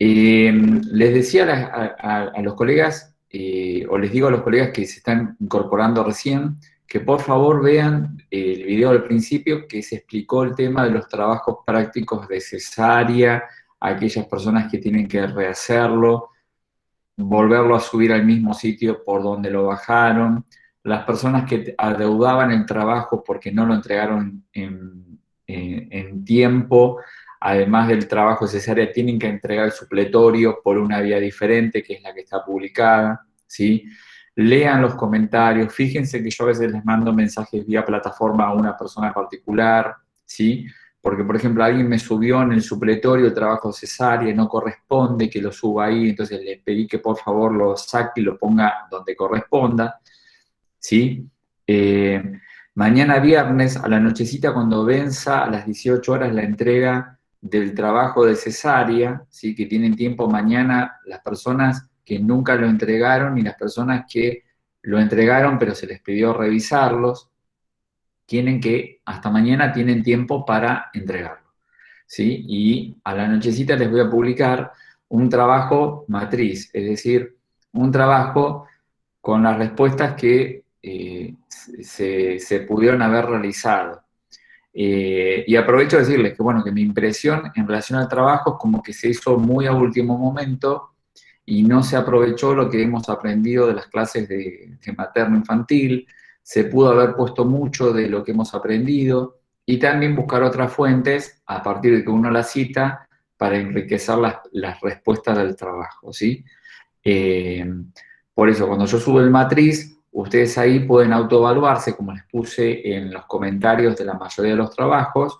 Les decía a los colegas, o les digo a los colegas que se están incorporando recién, que por favor vean el video al principio que se explicó el tema de los trabajos prácticos de cesárea, aquellas personas que tienen que rehacerlo, volverlo a subir al mismo sitio por donde lo bajaron, las personas que adeudaban el trabajo porque no lo entregaron en tiempo, además del trabajo cesárea, tienen que entregar el supletorio por una vía diferente, que es la que está publicada, ¿sí? Lean los comentarios, fíjense que yo a veces les mando mensajes vía plataforma a una persona particular, ¿sí? Porque, por ejemplo, alguien me subió en el supletorio el trabajo cesárea, no corresponde que lo suba ahí, entonces le pedí que por favor lo saque y lo ponga donde corresponda, ¿sí? Eh, Mañana viernes, a la nochecita, cuando venza a las 18 horas la entrega del trabajo de cesárea, ¿sí? Que tienen tiempo mañana las personas que nunca lo entregaron y las personas que lo entregaron pero se les pidió revisarlos, tienen que, hasta mañana tienen tiempo para entregarlo, ¿sí? Y a la nochecita les voy a publicar un trabajo matriz, es decir, un trabajo con las respuestas que se pudieron haber realizado. Y aprovecho de decirles que, bueno, que mi impresión en relación al trabajo es como que se hizo muy a último momento y no se aprovechó lo que hemos aprendido de las clases de materno-infantil, se pudo haber puesto mucho de lo que hemos aprendido y también buscar otras fuentes a partir de que uno las cita para enriquecer las respuestas del trabajo, ¿sí? Eh, por eso, cuando yo subo el matriz, ustedes ahí pueden autoevaluarse, como les puse en los comentarios de la mayoría de los trabajos,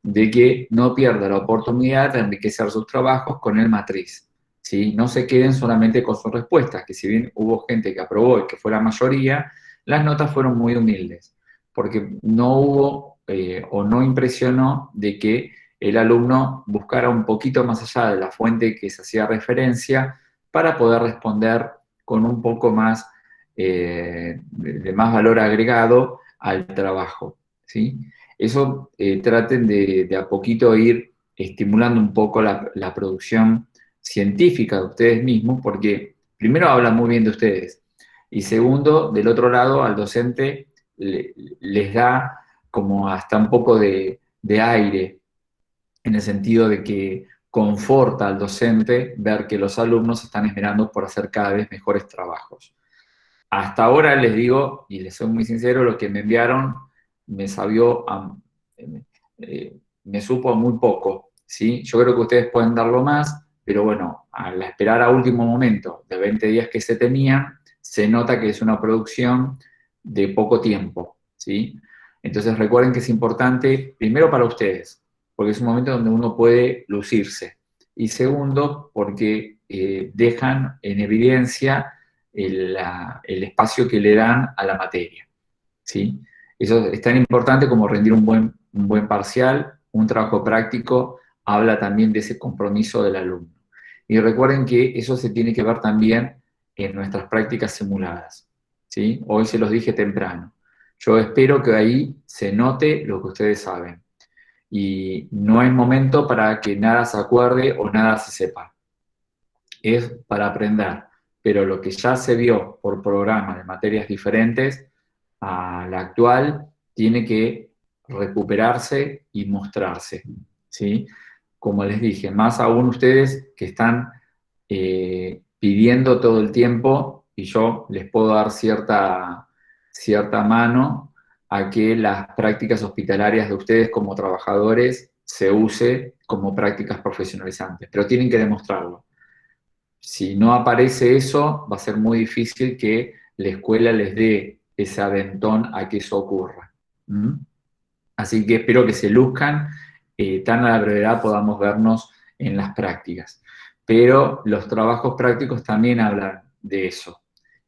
de que no pierda la oportunidad de enriquecer sus trabajos con el matriz, ¿sí? No se queden solamente con sus respuestas, que si bien hubo gente que aprobó y que fue la mayoría, las notas fueron muy humildes, porque no hubo o no impresionó de que el alumno buscara un poquito más allá de la fuente que se hacía referencia para poder responder con un poco más de más valor agregado al trabajo, ¿sí? Eso traten de a poquito ir estimulando un poco la producción científica de ustedes mismos, porque primero hablan muy bien de ustedes, y segundo, del otro lado, al docente les da como hasta un poco de aire, en el sentido de que conforta al docente ver que los alumnos están esperando por hacer cada vez mejores trabajos. Hasta ahora les digo, y les soy muy sincero, lo que me enviaron me sabió, me supo muy poco, ¿sí? Yo creo que ustedes pueden darlo más, pero bueno, al esperar a último momento de 20 días que se tenían, se nota que es una producción de poco tiempo, ¿sí? Entonces recuerden que es importante, primero para ustedes, porque es un momento donde uno puede lucirse, y segundo, porque dejan en evidencia el espacio que le dan a la materia, ¿sí? Eso es tan importante como rendir un buen parcial, un trabajo práctico, habla también de ese compromiso del alumno. Y recuerden que eso se tiene que ver también en nuestras prácticas simuladas, ¿sí? Hoy se los dije temprano. Yo espero que ahí se note lo que ustedes saben. Y no es momento para que nada se acuerde o nada se sepa. Es para aprender, pero lo que ya se vio por programa de materias diferentes a la actual tiene que recuperarse y mostrarse, ¿sí? Como les dije, más aún ustedes que están pidiendo todo el tiempo y yo les puedo dar cierta mano a que las prácticas hospitalarias de ustedes como trabajadores se use como prácticas profesionalizantes, pero tienen que demostrarlo. Si no aparece eso, va a ser muy difícil que la escuela les dé ese aventón a que eso ocurra. ¿Mm? Así que espero que se luzcan, tan a la brevedad podamos vernos en las prácticas. Pero los trabajos prácticos también hablan de eso.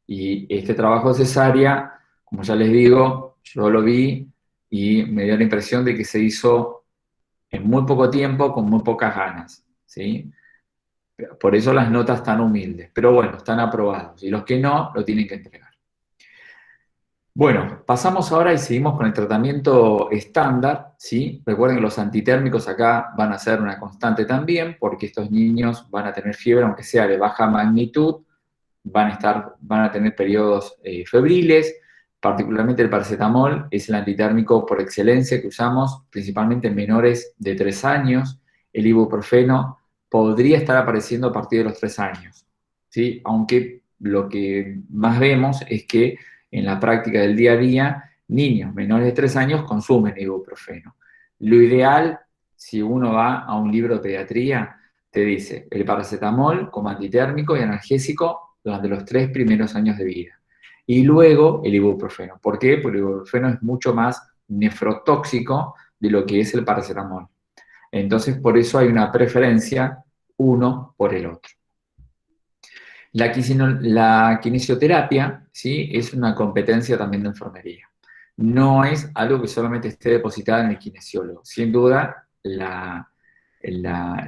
Y este trabajo cesárea, como ya les digo, yo lo vi y me dio la impresión de que se hizo en muy poco tiempo, con muy pocas ganas, ¿sí? Por eso las notas tan humildes. Pero bueno, están aprobados. Y los que no, lo tienen que entregar. Bueno, pasamos ahora y seguimos con el tratamiento estándar, ¿sí? Recuerden que los antitérmicos acá van a ser una constante también, porque estos niños van a tener fiebre, aunque sea de baja magnitud, van a tener periodos febriles, particularmente el paracetamol es el antitérmico por excelencia que usamos principalmente en menores de 3 años. El ibuprofeno podría estar apareciendo a partir de los 3 años, ¿sí? Aunque lo que más vemos es que en la práctica del día a día, niños menores de 3 años consumen ibuprofeno. Lo ideal, si uno va a un libro de pediatría, te dice el paracetamol como antitérmico y analgésico durante los 3 primeros años de vida. Y luego el ibuprofeno. ¿Por qué? Porque el ibuprofeno es mucho más nefrotóxico de lo que es el paracetamol. Entonces, por eso hay una preferencia uno por el otro. La kinesioterapia, ¿sí? Es una competencia también de enfermería. No es algo que solamente esté depositada en el kinesiólogo. Sin duda, la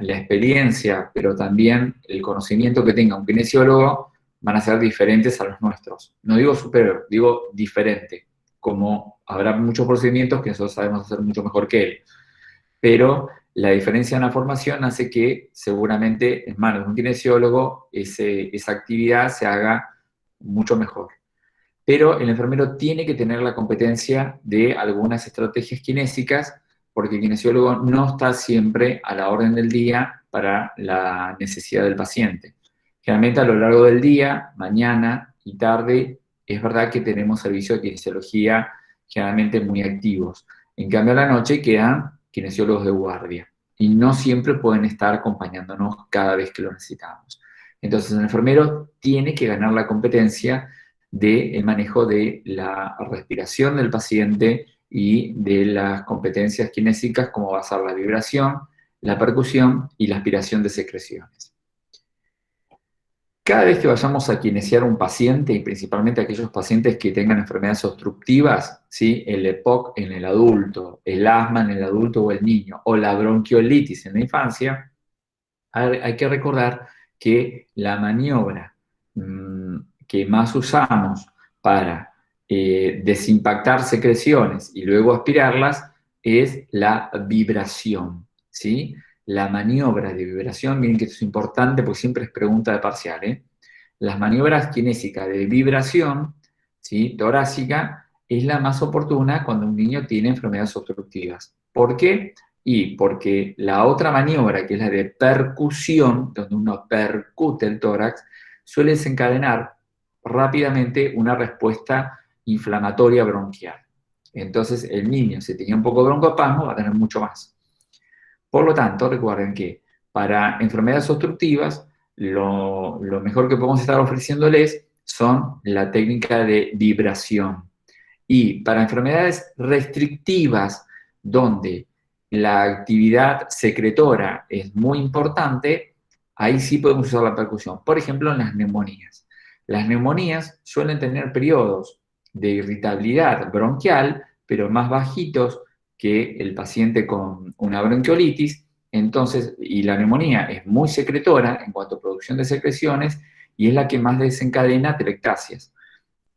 experiencia, pero también el conocimiento que tenga un kinesiólogo van a ser diferentes a los nuestros. No digo superior, digo diferente, como habrá muchos procedimientos que nosotros sabemos hacer mucho mejor que él. Pero la diferencia en la formación hace que seguramente en manos de un kinesiólogo esa actividad se haga mucho mejor. Pero el enfermero tiene que tener la competencia de algunas estrategias kinésicas, porque el kinesiólogo no está siempre a la orden del día para la necesidad del paciente. Generalmente a lo largo del día, mañana y tarde, es verdad que tenemos servicios de kinesiología generalmente muy activos. En cambio, a la noche quedan kinesiólogos de guardia y no siempre pueden estar acompañándonos cada vez que lo necesitamos. Entonces, el enfermero tiene que ganar la competencia del manejo de la respiración del paciente y de las competencias kinésicas como va a ser la vibración, la percusión y la aspiración de secreciones. Cada vez que vayamos a kinesiar un paciente, y principalmente aquellos pacientes que tengan enfermedades obstructivas, ¿sí? El EPOC en el adulto, el asma en el adulto o el niño, o la bronquiolitis en la infancia, hay que recordar que la maniobra que más usamos para desimpactar secreciones y luego aspirarlas es la vibración, ¿sí? La maniobra de vibración, miren que esto es importante porque siempre es pregunta de parcial, ¿eh? Las maniobras kinésicas de vibración, ¿sí? Torácica, es la más oportuna cuando un niño tiene enfermedades obstructivas. ¿Por qué? Y porque la otra maniobra, que es la de percusión, donde uno percute el tórax, suele desencadenar rápidamente una respuesta inflamatoria bronquial. Entonces el niño, si tenía un poco de broncoespasmo, va a tener mucho más. Por lo tanto, recuerden que para enfermedades obstructivas, lo mejor que podemos estar ofreciéndoles son la técnica de vibración. Y para enfermedades restrictivas, donde la actividad secretora es muy importante, ahí sí podemos usar la percusión. Por ejemplo, en las neumonías. Las neumonías suelen tener periodos de irritabilidad bronquial, pero más bajitos que el paciente con una bronquiolitis. Entonces, y la neumonía es muy secretora en cuanto a producción de secreciones y es la que más desencadena atelectasias.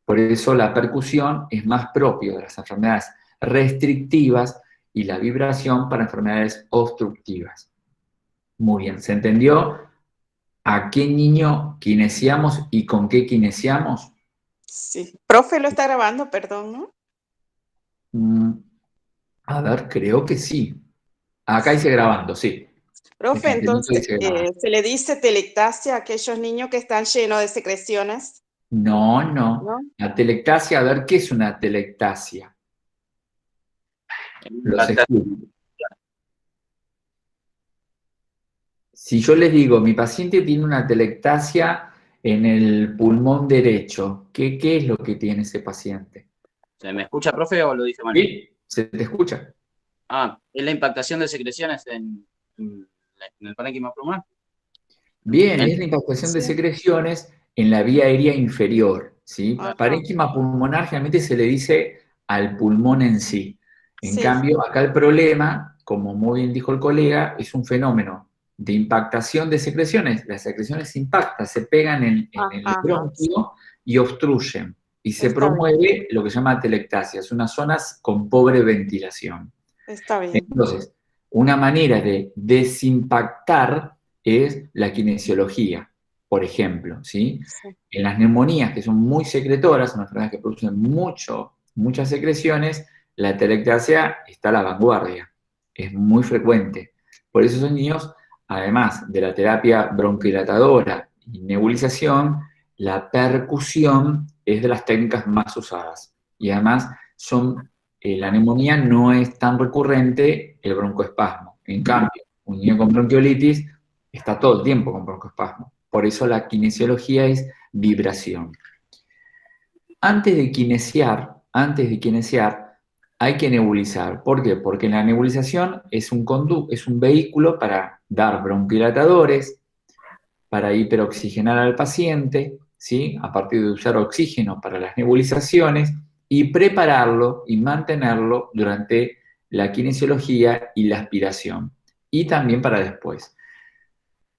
Por eso la percusión es más propio de las enfermedades restrictivas y la vibración para enfermedades obstructivas. Muy bien, ¿se entendió a qué niño kinesiamos y con qué kinesiamos? Sí. Profe, lo está grabando, perdón, ¿no? A ver, creo que sí. Acá dice grabando, sí. Profe, Este infinito entonces, dice grabando. ¿se le dice telectasia a aquellos niños que están llenos de secreciones? No, no. ¿No? La telectasia, a ver, ¿qué es una telectasia? Los escucho. Si yo les digo, mi paciente tiene una telectasia en el pulmón derecho, ¿qué es lo que tiene ese paciente? ¿Se me escucha, profe, o lo dije mal? ¿Sí? ¿Se te escucha? Es la impactación de secreciones en el parénquima pulmonar. Bien, es la impactación de Sí. secreciones en la vía aérea inferior, ¿sí? Ajá. Parénquima pulmonar generalmente se le dice al pulmón en sí. En Sí. cambio, acá el problema, como muy bien dijo el colega, es un fenómeno de impactación de secreciones. Las secreciones impactan, se pegan en el Ajá. bronquio y obstruyen. y se Está bien, promueve lo que se llama atelectasia, son unas zonas con pobre ventilación. está bien. Entonces, una manera de desimpactar es la kinesiología, por ejemplo, ¿sí? Sí. En las neumonías, que son muy secretoras, son enfermedades que producen muchas secreciones, la atelectasia está a la vanguardia, es muy frecuente. Por eso esos niños, además de la terapia bronquidilatadora y nebulización, la percusión es de las técnicas más usadas. Y además la neumonía no es tan recurrente el broncoespasmo. En cambio, un niño con bronquiolitis está todo el tiempo con broncoespasmo. Por eso la kinesiología es vibración. Antes de kinesiar, hay que nebulizar. ¿Por qué? Porque la nebulización es un vehículo para dar bronquidilatadores, para hiperoxigenar al paciente, ¿sí? A partir de usar oxígeno para las nebulizaciones, y prepararlo y mantenerlo durante la kinesiología y la aspiración, y también para después.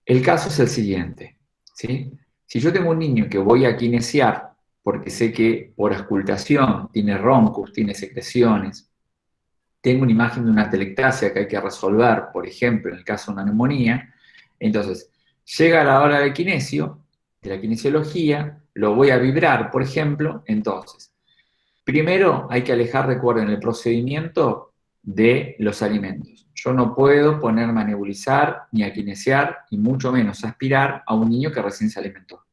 El caso es el siguiente, ¿sí? Si yo tengo un niño que voy a kinesiar porque sé que por auscultación tiene roncus, tiene secreciones, tengo una imagen de una atelectasia que hay que resolver, por ejemplo, en el caso de una neumonía, entonces llega la hora del kinesio, de la kinesiología, lo voy a vibrar, por ejemplo, entonces, primero hay que alejar, recuerden, el procedimiento de los alimentos. Yo no puedo ponerme a nebulizar, ni a kinesiar, y mucho menos a aspirar a un niño que recién se alimentó.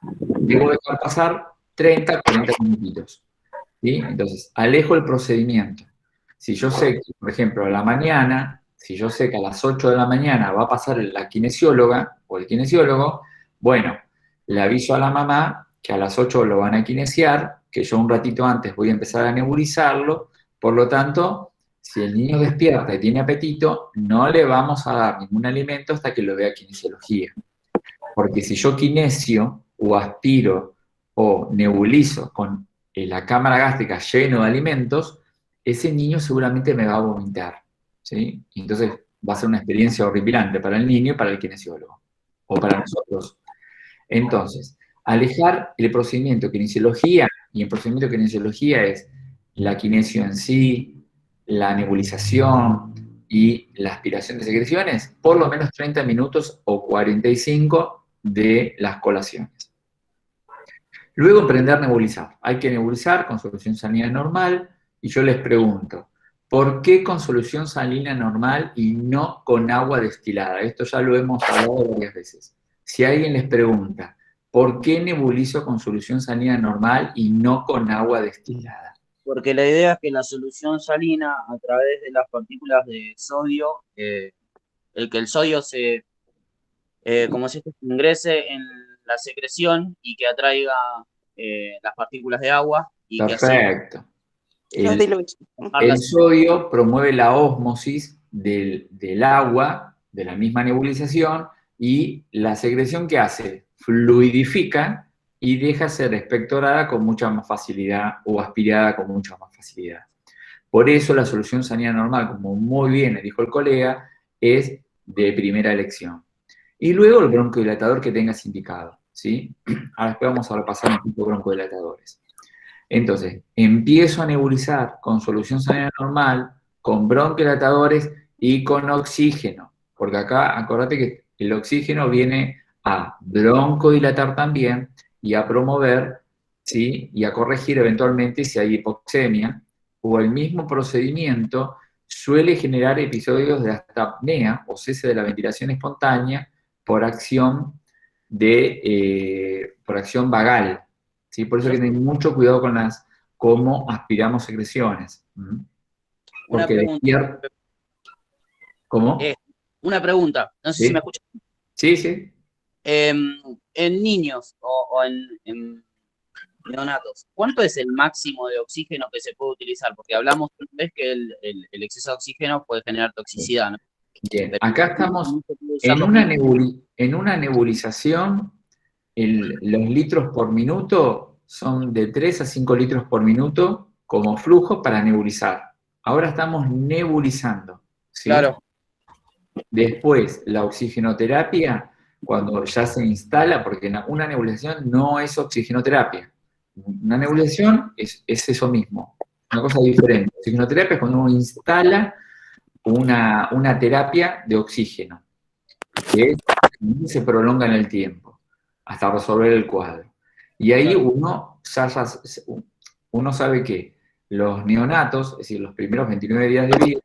Debo dejar pasar 30, 40 minutitos, ¿sí? Entonces, alejo el procedimiento. Si yo sé que, por ejemplo, a la mañana, si yo sé que a las 8 de la mañana va a pasar la kinesióloga o el kinesiólogo, bueno, le aviso a la mamá que a las 8 lo van a kinesiar, que yo un ratito antes voy a empezar a nebulizarlo, por lo tanto, si el niño despierta y tiene apetito, no le vamos a dar ningún alimento hasta que lo vea kinesiología. Porque si yo kinesio o aspiro o nebulizo con la cámara gástrica lleno de alimentos, ese niño seguramente me va a vomitar, ¿sí? Y entonces va a ser una experiencia horripilante para el niño y para el kinesiólogo, o para nosotros. Entonces, alejar el procedimiento de kinesiología, y el procedimiento de kinesiología es la kinesio en sí, la nebulización y la aspiración de secreciones, por lo menos 30 minutos o 45 de las colaciones. Luego aprender a nebulizar. Hay que nebulizar con solución salina normal, y yo les pregunto, ¿por qué con solución salina normal y no con agua destilada? Esto ya lo hemos hablado varias veces. Si alguien les pregunta, ¿por qué nebulizo con solución salina normal y no con agua destilada? Porque la idea es que la solución salina, a través de las partículas de sodio, el que el sodio como si esto ingrese en la secreción y que atraiga las partículas de agua y que así Perfecto. Los diluye. El sodio promueve la ósmosis del agua, de la misma nebulización, y la secreción que hace, fluidifica y deja ser expectorada con mucha más facilidad o aspirada con mucha más facilidad. Por eso la solución salina normal, como muy bien dijo el colega, es de primera elección. Y luego el broncodilatador que tengas indicado, ¿sí? Ahora después vamos a repasar un tipo de broncodilatadores. Entonces, empiezo a nebulizar con solución salina normal, con bronquidilatadores y con oxígeno, porque acá acordate que el oxígeno viene a broncodilatar también y a promover, ¿sí? Y a corregir eventualmente si hay hipoxemia, o el mismo procedimiento suele generar episodios de hasta apnea o cese de la ventilación espontánea por acción vagal. ¿Sí? Por eso hay que tener mucho cuidado con cómo aspiramos secreciones. Una Porque pregunta. ¿Cómo? Una pregunta, no sé si me ¿Sí? escuchas. Sí, sí. En niños o en neonatos, ¿cuánto es el máximo de oxígeno que se puede utilizar? Porque hablamos una vez que el exceso de oxígeno puede generar toxicidad, ¿no? Bien, Pero acá estamos no se puede usar en los una, mínimos. en una nebulización, los litros por minuto son de 3 a 5 litros por minuto como flujo para nebulizar. Ahora estamos nebulizando, ¿sí? Claro. Después, la oxigenoterapia, cuando ya se instala, porque una nebulización no es oxigenoterapia. Una nebulización es eso mismo, una cosa diferente. Oxigenoterapia es cuando uno instala una terapia de oxígeno, que se prolonga en el tiempo, hasta resolver el cuadro. Y ahí uno sabe que los neonatos, es decir, los primeros 29 días de vida,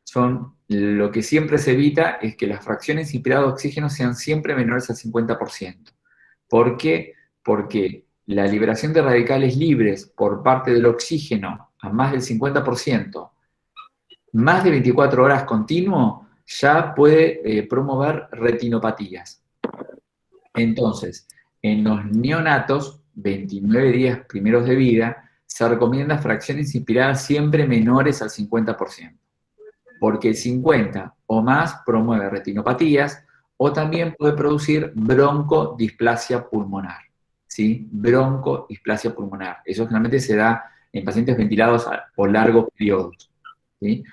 son lo que siempre se evita es que las fracciones inspiradas de oxígeno sean siempre menores al 50%. ¿Por qué? Porque la liberación de radicales libres por parte del oxígeno a más del 50%, más de 24 horas continuo, ya puede promover retinopatías. Entonces, en los neonatos, 29 días primeros de vida, se recomienda fracciones inspiradas siempre menores al 50%, porque el 50 o más promueve retinopatías o también puede producir broncodisplasia pulmonar, ¿sí? Broncodisplasia pulmonar. Eso generalmente se da en pacientes ventilados por largos periodos, ¿sí?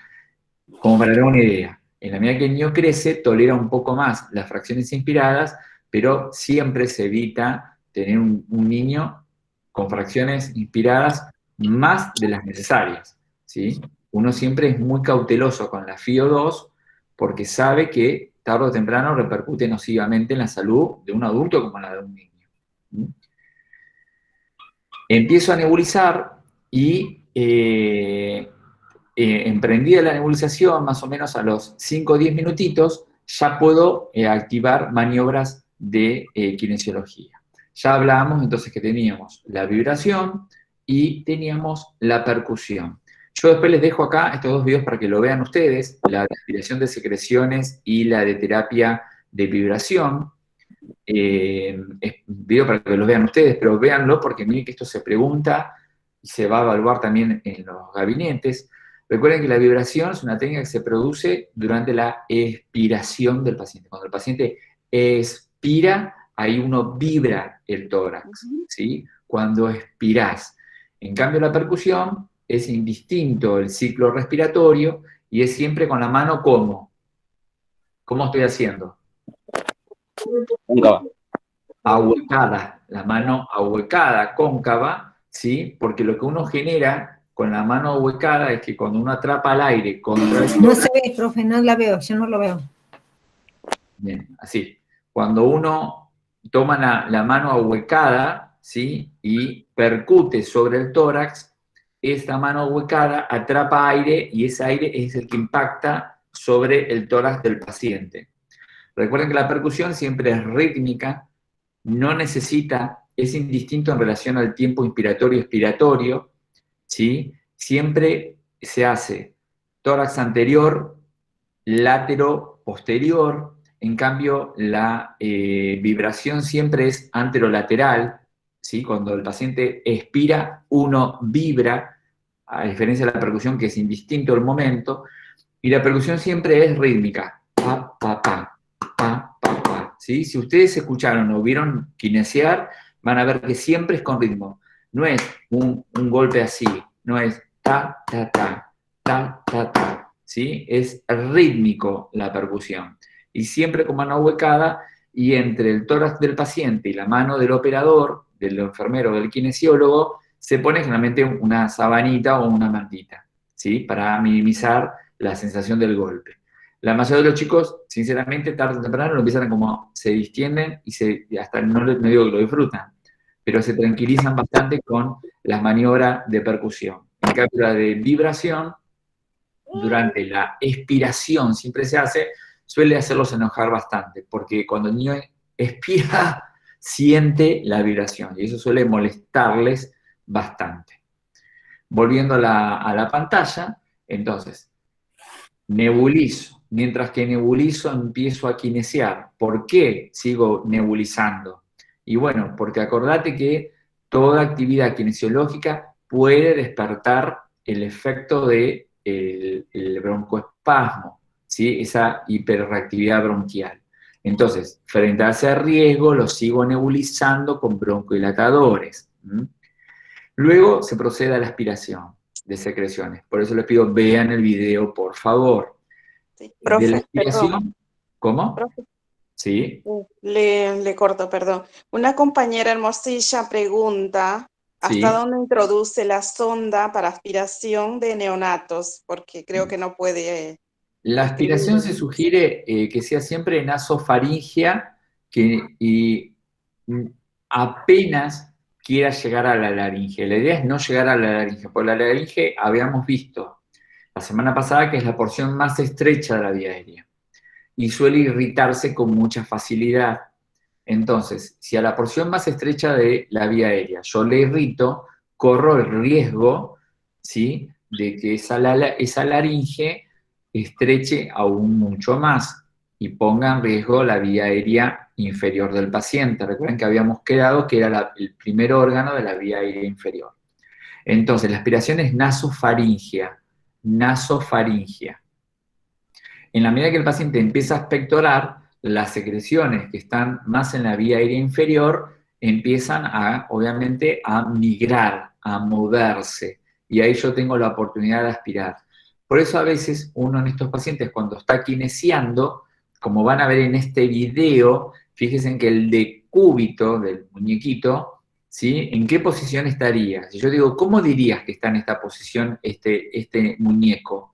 Como para dar una idea, en la medida que el niño crece, tolera un poco más las fracciones inspiradas, pero siempre se evita tener un niño con fracciones inspiradas más de las necesarias, ¿sí? Uno siempre es muy cauteloso con la FiO2 porque sabe que tarde o temprano repercute nocivamente en la salud de un adulto como en la de un niño. ¿Mm? Empiezo a nebulizar y emprendida la nebulización, más o menos a los 5 o 10 minutitos, ya puedo activar maniobras de kinesiología. Ya hablábamos entonces que teníamos la vibración y teníamos la percusión. Yo después les dejo acá estos dos videos para que lo vean ustedes, la de aspiración de secreciones y la de terapia de vibración. Video para que los vean ustedes, pero véanlo porque miren que esto se pregunta y se va a evaluar también en los gabinetes. Recuerden que la vibración es una técnica que se produce durante la expiración del paciente. Cuando el paciente expira, ahí uno vibra el tórax, ¿sí? Cuando expirás. En cambio, la percusión es indistinto el ciclo respiratorio y es siempre con la mano ¿cómo? ¿Cómo estoy haciendo? Cóncava. Ahuecada, la mano ahuecada, cóncava, ¿sí? Porque lo que uno genera con la mano ahuecada es que cuando uno atrapa al aire contra el... No se ve, profe, no la veo, yo no lo veo. Bien, así. Cuando uno toma la mano ahuecada, ¿sí? Y percute sobre el tórax, esta mano ahuecada atrapa aire y ese aire es el que impacta sobre el tórax del paciente. Recuerden que la percusión siempre es rítmica, no necesita, es indistinto en relación al tiempo inspiratorio-expiratorio, ¿sí? Siempre se hace tórax anterior, látero posterior, en cambio la vibración siempre es anterolateral, ¿sí? Cuando el paciente expira, uno vibra, a diferencia de la percusión que es indistinto el momento, y la percusión siempre es rítmica, pa, pa, pa, pa, pa, pa, ¿sí? Si ustedes escucharon o vieron kinesiar, van a ver que siempre es con ritmo. No es un golpe así, no es ta, ta, ta, ta, ta, ta, ¿sí? Es rítmico la percusión. Y siempre con mano ahuecada y entre el tórax del paciente y la mano del operador, del enfermero o del kinesiólogo, se pone generalmente una sabanita o una mantita, ¿sí? Para minimizar la sensación del golpe. La mayoría de los chicos, sinceramente, tarde o temprano lo empiezan como, se distienden y hasta no digo que lo disfrutan, pero se tranquilizan bastante con las maniobras de percusión. En cambio, la de vibración, durante la expiración siempre se hace, suele hacerlos enojar bastante, porque cuando el niño expira, siente la vibración, y eso suele molestarles bastante. Volviendo a la pantalla, entonces, nebulizo. Mientras que nebulizo, empiezo a kinesiar. ¿Por qué sigo nebulizando? Y bueno, porque acordate que toda actividad kinesiológica puede despertar el efecto del el broncoespasmo, ¿sí? Esa hiperreactividad bronquial. Entonces, frente a ese riesgo, lo sigo nebulizando con broncodilatadores. Luego se procede a la aspiración de secreciones. Por eso les pido, vean el video, por favor. Sí, De la profe, aspiración, perdón. ¿cómo? Profe, Sí. le corto, perdón. Una compañera hermosilla pregunta ¿Hasta Sí. dónde introduce la sonda para aspiración de neonatos? Porque creo que no puede La aspiración se escribir. sugiere que sea siempre nasofaringea y apenas quiera llegar a la laringe. La idea es no llegar a la laringe, porque la laringe habíamos visto la semana pasada que es la porción más estrecha de la vía aérea y suele irritarse con mucha facilidad. Entonces, si a la porción más estrecha de la vía aérea yo le irrito, corro el riesgo, ¿sí?, de que esa laringe estreche aún mucho más y ponga en riesgo la vía aérea inferior del paciente. Recuerden que habíamos quedado que era el primer órgano de la vía aérea inferior. Entonces, la aspiración es nasofaringea, nasofaringea. En la medida que el paciente empieza a expectorar, las secreciones que están más en la vía aérea inferior empiezan obviamente, a migrar, a moverse, y ahí yo tengo la oportunidad de aspirar. Por eso a veces uno en estos pacientes cuando está kinesiando, como van a ver en este video, fíjense que el decúbito del muñequito, ¿sí?, ¿en qué posición estaría? Si yo digo, ¿cómo dirías que está en esta posición este muñeco?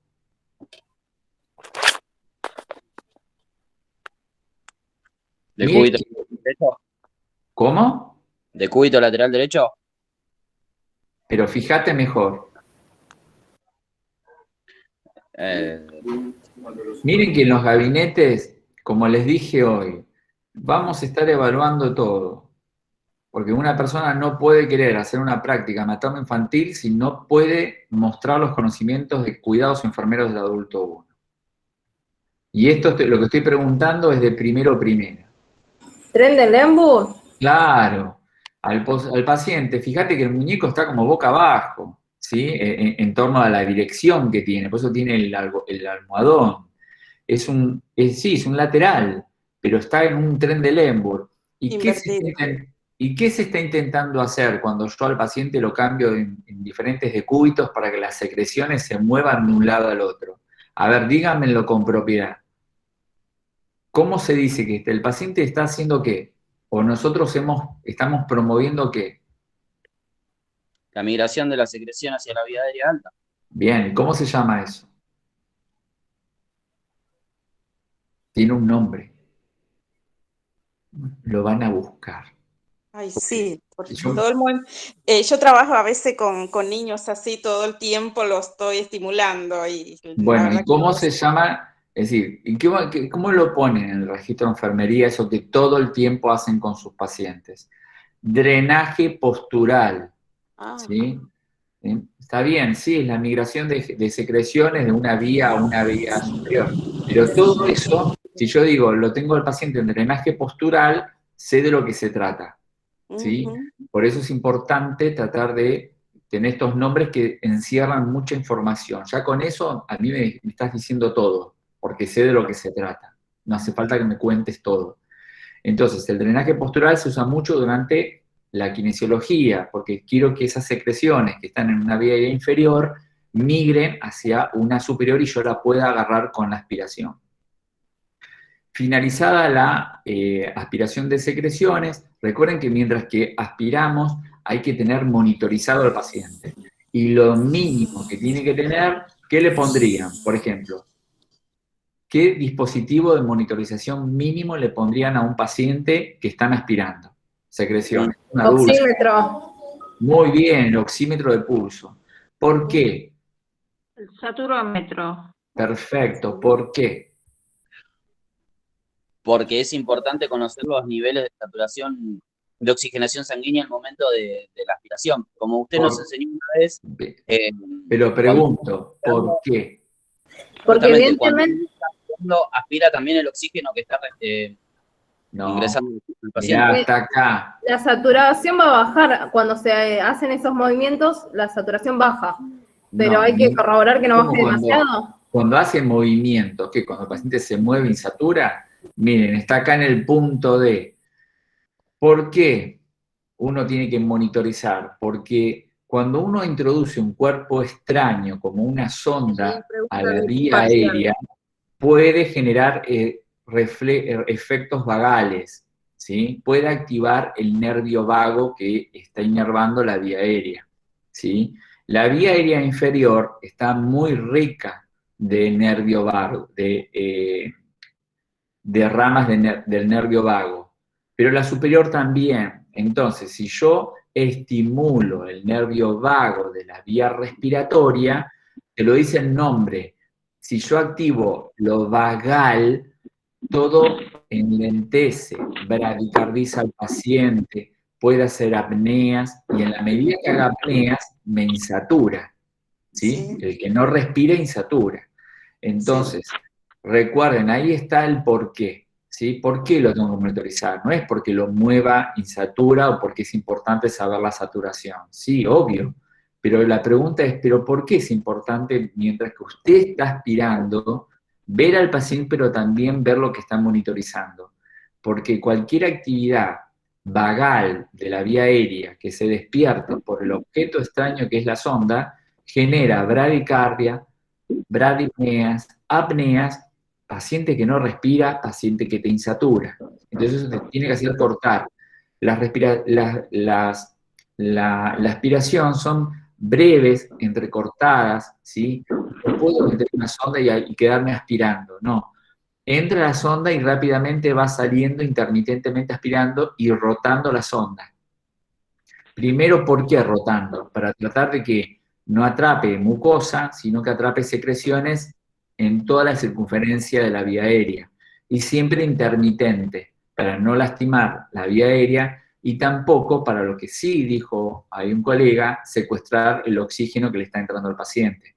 ¿De Miren cúbito derecho? ¿Cómo? ¿De cúbito lateral derecho? Pero fíjate mejor. Miren que en los gabinetes, como les dije hoy, vamos a estar evaluando todo. Porque una persona no puede querer hacer una práctica materno-infantil si no puede mostrar los conocimientos de cuidados enfermeros del adulto 1. Y esto, lo que estoy preguntando es de primero. ¿Tren de Lembu? Claro, al paciente, fíjate que el muñeco está como boca abajo, ¿sí? En torno a la dirección que tiene, por eso tiene el almohadón. Sí, es un lateral, pero está en un tren de Lemberg. Invertido. ¿Y qué se está intentando hacer cuando yo al paciente lo cambio en diferentes decúbitos para que las secreciones se muevan de un lado al otro? A ver, díganmelo con propiedad. ¿Cómo se dice que el paciente está haciendo qué? ¿O nosotros estamos promoviendo qué? La migración de la secreción hacia la vía aérea alta. Bien, ¿cómo se llama eso? Tiene un nombre. Lo van a buscar. Ay, sí, porque Yo- todo el mundo, yo trabajo a veces con niños así, todo el tiempo los estoy estimulando y la Bueno, verdad ¿y que cómo se llama? Es decir, ¿cómo lo ponen en el registro de enfermería eso que todo el tiempo hacen con sus pacientes? Drenaje postural, ¿sí? ¿Sí? Está bien, sí, es la migración de secreciones de una vía a una vía superior. Pero todo eso, si yo digo, lo tengo al paciente en drenaje postural, sé de lo que se trata, ¿sí? Ujú. Por eso es importante tratar de tener estos nombres que encierran mucha información. Ya con eso a mí me estás diciendo todo, porque sé de lo que se trata. No hace falta que me cuentes todo. Entonces, el drenaje postural se usa mucho durante la kinesiología, porque quiero que esas secreciones que están en una vía inferior migren hacia una superior y yo la pueda agarrar con la aspiración. Finalizada la aspiración de secreciones, recuerden que mientras que aspiramos hay que tener monitorizado al paciente. Y lo mínimo que tiene que tener, ¿qué le pondrían? Por ejemplo, ¿qué dispositivo de monitorización mínimo le pondrían a un paciente que están aspirando secreciones? Un adulto. Oxímetro. Muy bien, el oxímetro de pulso. ¿Por qué? El saturómetro. Perfecto, ¿por qué? Porque es importante conocer los niveles de saturación, de oxigenación sanguínea al momento de la aspiración. Como usted nos enseñó una vez. Pero pregunto, ¿por qué? Porque Justamente cuando evidentemente, uno aspira también el oxígeno que está No, ingresando al mirá, paciente. hasta acá. la saturación va a bajar. Cuando se hacen esos movimientos, la saturación baja. Pero No, hay que corroborar que no ¿cómo baje demasiado. Cuando hace movimiento, que cuando el paciente se mueve y satura, miren, está acá en el punto D. ¿Por qué uno tiene que monitorizar? Porque cuando uno introduce un cuerpo extraño, como una sonda, a la vía aérea, puede generar efectos vagales, ¿sí? Puede activar el nervio vago que está inervando la vía aérea, ¿sí? La vía aérea inferior está muy rica de nervio vago, de ramas del nervio vago, pero la superior también. Entonces, si yo estimulo el nervio vago de la vía respiratoria, te lo dice el nombre, si yo activo lo vagal, todo enlentece, bradicardiza al paciente, puede hacer apneas, y en la medida que haga apneas, me insatura, ¿sí? Sí. El que no respira, insatura. Entonces, recuerden, ahí está el porqué, ¿sí? ¿Por qué lo tengo que monitorizar? No es porque lo mueva insatura o porque es importante saber la saturación. Sí, obvio. Pero la pregunta es, ¿pero por qué es importante mientras que usted está aspirando ver al paciente, pero también ver lo que está monitorizando? Porque cualquier actividad vagal de la vía aérea que se despierte por el objeto extraño que es la sonda, genera bradicardia, bradipneas, apneas, paciente que no respira, paciente que te insatura. Entonces eso te tiene que hacer cortar. La aspiración son breves, entrecortadas, ¿sí? No puedo meter una sonda y quedarme aspirando, no. Entra la sonda y rápidamente va saliendo intermitentemente aspirando y rotando la sonda. Primero, ¿por qué rotando? Para tratar de que no atrape mucosa, sino que atrape secreciones en toda la circunferencia de la vía aérea. Y siempre intermitente, para no lastimar la vía aérea y tampoco, para lo que sí dijo ahí un colega, secuestrar el oxígeno que le está entrando al paciente.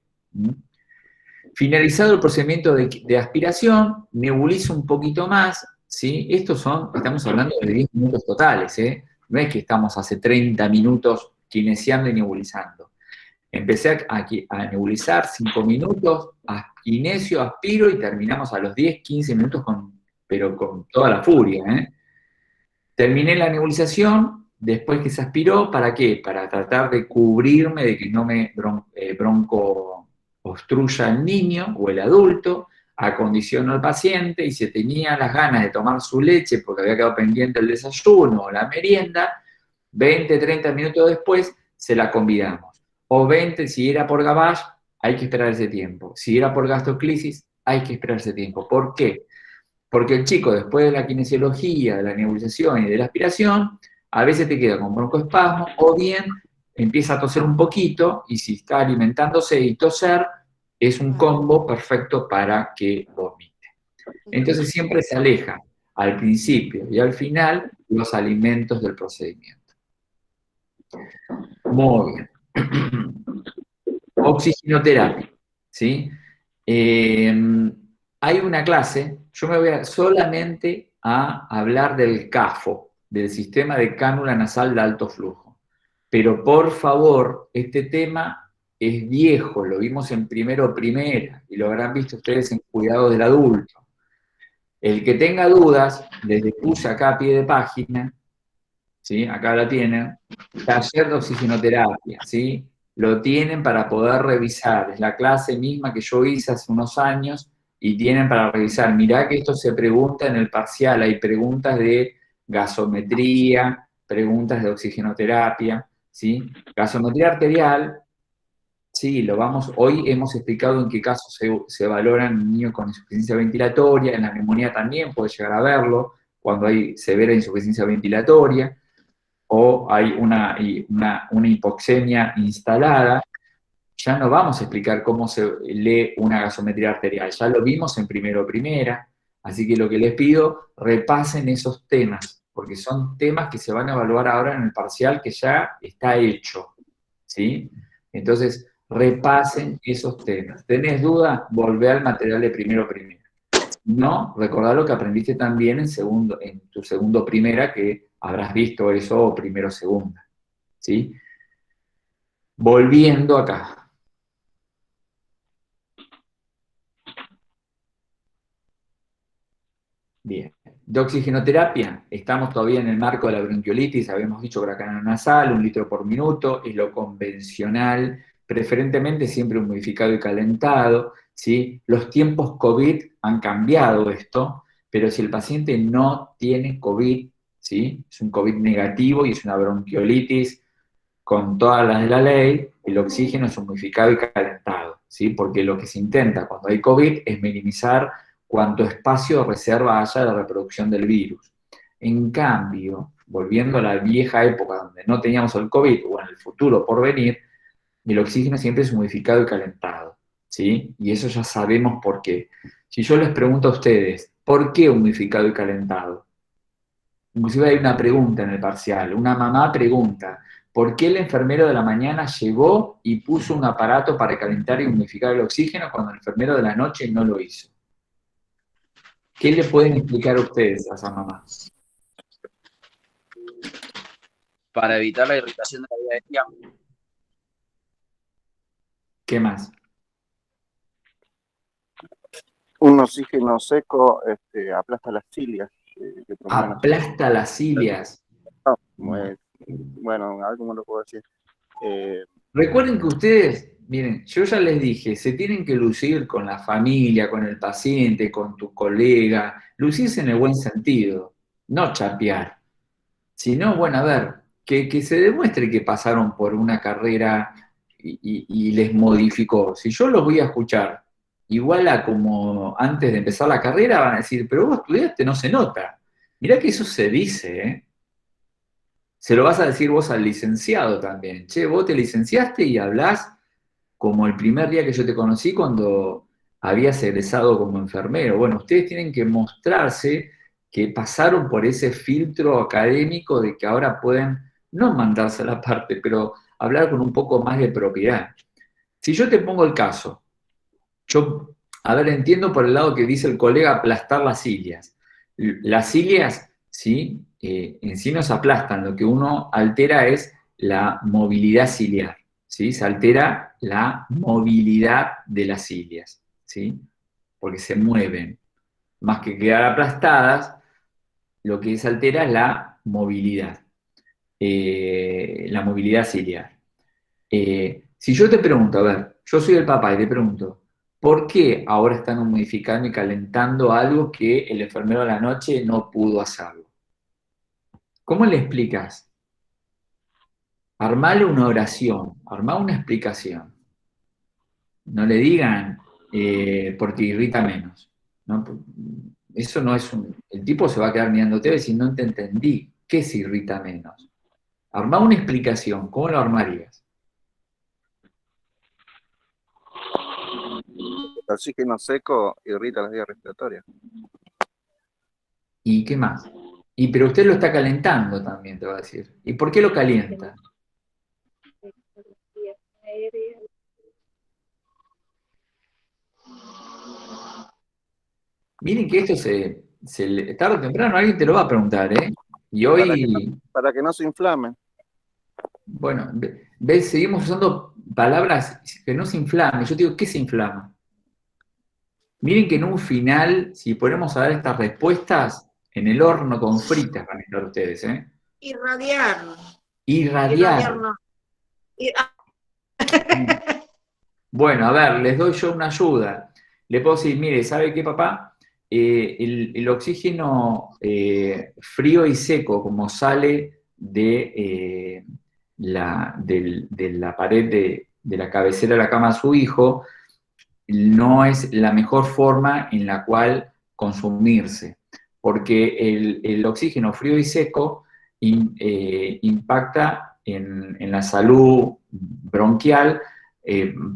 Finalizado el procedimiento de aspiración, nebulizo un poquito más, ¿sí? Estamos hablando de 10 minutos totales, ¿eh? No es que estamos hace 30 minutos kinesiando y nebulizando. Empecé a nebulizar 5 minutos, kinesio, aspiro y terminamos a los 10, 15 minutos pero con toda la furia, ¿eh? Terminé la nebulización, después que se aspiró, ¿para qué? Para tratar de cubrirme de que no me bronco obstruya el niño o el adulto, acondiciono al paciente y si tenía las ganas de tomar su leche porque había quedado pendiente el desayuno o la merienda, 20, 30 minutos después se la convidamos. O 20, si era por gavage, hay que esperar ese tiempo. Si era por gastroclisis, hay que esperar ese tiempo. ¿Por qué? Porque el chico, después de la kinesiología, de la nebulización y de la aspiración, a veces te queda con broncoespasmo, o bien empieza a toser un poquito, y si está alimentándose y toser, es un combo perfecto para que vomite. Entonces siempre se aleja al principio y al final los alimentos del procedimiento. Muy bien. Oxigenoterapia, ¿sí? Hay una clase, yo me voy solamente a hablar del CAFO, del sistema de cánula nasal de alto flujo. Pero por favor, este tema es viejo, lo vimos en primera, y lo habrán visto ustedes en cuidado del adulto. El que tenga dudas, les puse acá a pie de página, ¿sí? Acá la tienen, taller de oxigenoterapia, ¿sí? Lo tienen para poder revisar, es la clase misma que yo hice hace unos años, y tienen para revisar. Mirá que esto se pregunta en el parcial, hay preguntas de gasometría, preguntas de oxigenoterapia, ¿sí? Gasometría arterial, sí, hoy hemos explicado en qué casos se valoran un niño con insuficiencia ventilatoria, en la neumonía también puede llegar a verlo, cuando hay severa insuficiencia ventilatoria, o hay una hipoxemia instalada. Ya no vamos a explicar cómo se lee una gasometría arterial, ya lo vimos en primera, así que lo que les pido, repasen esos temas, porque son temas que se van a evaluar ahora en el parcial que ya está hecho, ¿sí? Entonces, repasen esos temas. ¿Tenés duda? Volvé al material de primera. No, recordá lo que aprendiste también en tu segundo primera, que habrás visto eso, o primero segunda, ¿sí? Volviendo acá. Bien. De oxigenoterapia, estamos todavía en el marco de la bronquiolitis, habíamos dicho gracano nasal, 1 litro por minuto, es lo convencional, preferentemente siempre humidificado y calentado, ¿sí? Los tiempos COVID han cambiado esto, pero si el paciente no tiene COVID, ¿sí? Es un COVID negativo y es una bronquiolitis con todas las de la ley. El oxígeno es humidificado y calentado, ¿sí? Porque lo que se intenta cuando hay COVID es minimizar cuánto espacio de reserva haya de la reproducción del virus. En cambio, volviendo a la vieja época donde no teníamos el COVID, o en el futuro por venir, el oxígeno siempre es humidificado y calentado, ¿sí? Y eso ya sabemos por qué. Si yo les pregunto a ustedes, ¿por qué humidificado y calentado? Inclusive hay una pregunta en el parcial, una mamá pregunta, ¿por qué el enfermero de la mañana llegó y puso un aparato para calentar y humidificar el oxígeno cuando el enfermero de la noche no lo hizo? ¿Qué le pueden explicar a ustedes a esa mamá? Para evitar la irritación de la vía aérea. ¿Qué más? Un oxígeno seco aplasta las cilias. Que promueven la Aplasta las cilias. bueno, a ver cómo lo puedo decir. Recuerden que ustedes, miren, yo ya les dije, se tienen que lucir con la familia, con el paciente, con tu colega, lucirse en el buen sentido, no chapear. Sino, bueno, a ver, que se demuestre que pasaron por una carrera y les modificó. Si yo los voy a escuchar igual a como antes de empezar la carrera, van a decir, pero vos estudiaste, no se nota. Mirá que eso se dice, ¿eh? Se lo vas a decir vos al licenciado también. Che, vos te licenciaste y hablás como el primer día que yo te conocí cuando habías egresado como enfermero. Bueno, ustedes tienen que mostrarse que pasaron por ese filtro académico de que ahora pueden no mandarse a la parte, pero hablar con un poco más de propiedad. Si yo te pongo el caso, yo, a ver, entiendo por el lado que dice el colega aplastar las cilias. Las cilias, ¿sí? En sí no se aplastan, lo que uno altera es la movilidad ciliar, ¿sí? Se altera la movilidad de las cilias, ¿sí? Porque se mueven. Más que quedar aplastadas, lo que se altera es la movilidad ciliar. Si yo te pregunto, a ver, yo soy el papá y te pregunto, ¿por qué ahora están humidificando y calentando algo que el enfermero de la noche no pudo hacerlo? ¿Cómo le explicas? Armale una oración, armá una explicación. No le digan porque irrita menos, ¿no? Eso no es un... El tipo se va a quedar mirándote y decir, no te entendí, ¿qué se irrita menos? Armá una explicación, ¿cómo lo armarías? El oxígeno seco irrita las vías respiratorias. ¿Y qué más? Pero usted lo está calentando también, te va a decir. ¿Y por qué lo calienta? Miren que esto tarde o temprano alguien te lo va a preguntar, ¿eh? Y hoy, Para que no se inflamen. bueno, ¿ves? Seguimos usando palabras que no se inflamen. Yo digo, ¿qué se inflama? Miren que en un final, si ponemos a dar estas respuestas, en el horno con fritas van a estar ustedes, ¿eh? Irradiar. Irradiar. No. Bueno, a ver, les doy yo una ayuda. Le puedo decir, mire, ¿sabe qué, papá? El oxígeno frío y seco, como sale de la pared de la cabecera de la cama de su hijo, no es la mejor forma en la cual consumirse, porque el oxígeno frío y seco impacta en la salud bronquial,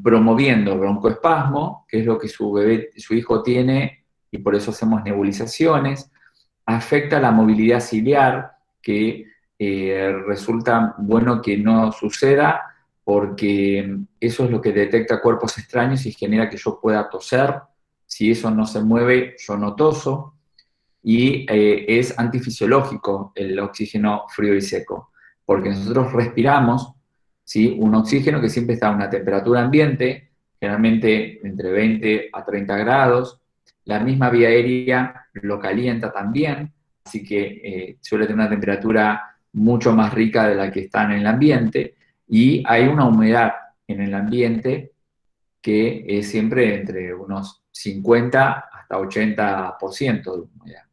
promoviendo broncoespasmo, que es lo que su hijo tiene, y por eso hacemos nebulizaciones, afecta la movilidad ciliar, que resulta bueno que no suceda, porque eso es lo que detecta cuerpos extraños y genera que yo pueda toser. Si eso no se mueve, yo no toso, y es antifisiológico el oxígeno frío y seco, porque nosotros respiramos, ¿sí? Un oxígeno que siempre está a una temperatura ambiente, generalmente entre 20 a 30 grados, la misma vía aérea lo calienta también, así que suele tener una temperatura mucho más rica de la que está en el ambiente, y hay una humedad en el ambiente que es siempre entre unos 50 hasta 80% de humedad.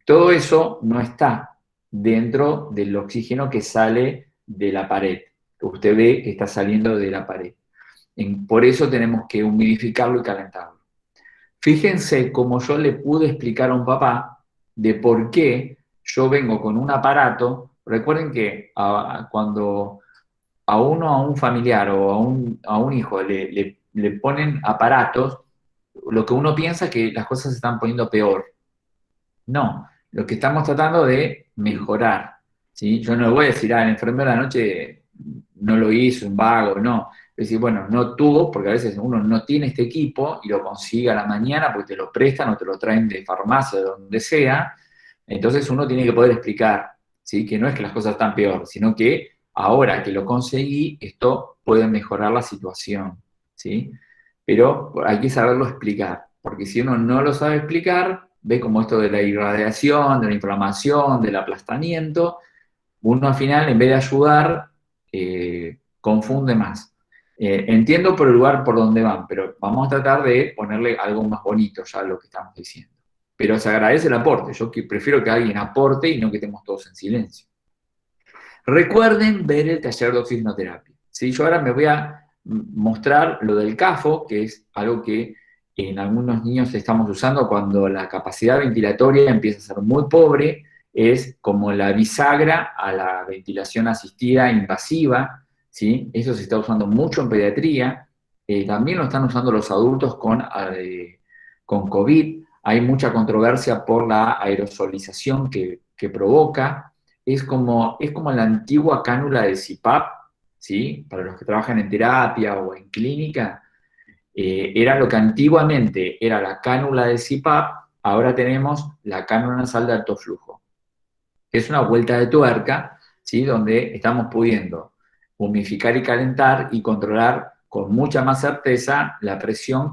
Todo eso no está dentro del oxígeno que sale de la pared, que usted ve que está saliendo de la pared. Por eso tenemos que humidificarlo y calentarlo. Fíjense cómo yo le pude explicar a un papá de por qué yo vengo con un aparato. Recuerden que cuando a un familiar o a un hijo le ponen aparatos, lo que uno piensa es que las cosas se están poniendo peor. No, lo que estamos tratando de mejorar, ¿sí? Yo no le voy a decir, el enfermero de la noche no lo hizo, un vago, no. Es decir, bueno, no tuvo, porque a veces uno no tiene este equipo y lo consigue a la mañana porque te lo prestan o te lo traen de farmacia, de donde sea. Entonces uno tiene que poder explicar, ¿sí? Que no es que las cosas están peor, sino que ahora que lo conseguí, esto puede mejorar la situación, ¿sí? Pero hay que saberlo explicar, porque si uno no lo sabe explicar, ve como esto de la irradiación, de la inflamación, del aplastamiento, uno al final, en vez de ayudar, confunde más. Entiendo por el lugar por donde van, pero vamos a tratar de ponerle algo más bonito ya a lo que estamos diciendo. Pero se agradece el aporte, yo prefiero que alguien aporte y no que estemos todos en silencio. Recuerden ver el taller de oxigenoterapia, ¿sí? Yo ahora me voy a mostrar lo del CAFO, que es algo que en algunos niños estamos usando cuando la capacidad ventilatoria empieza a ser muy pobre, es como la bisagra a la ventilación asistida invasiva, ¿sí? Eso se está usando mucho en pediatría, también lo están usando los adultos con COVID, hay mucha controversia por la aerosolización que provoca, es como la antigua cánula de CPAP, ¿sí? Para los que trabajan en terapia o en clínica, era lo que antiguamente era la cánula de CPAP, ahora tenemos la cánula nasal de alto flujo. Es una vuelta de tuerca, ¿sí? Donde estamos pudiendo humidificar y calentar y controlar con mucha más certeza la presión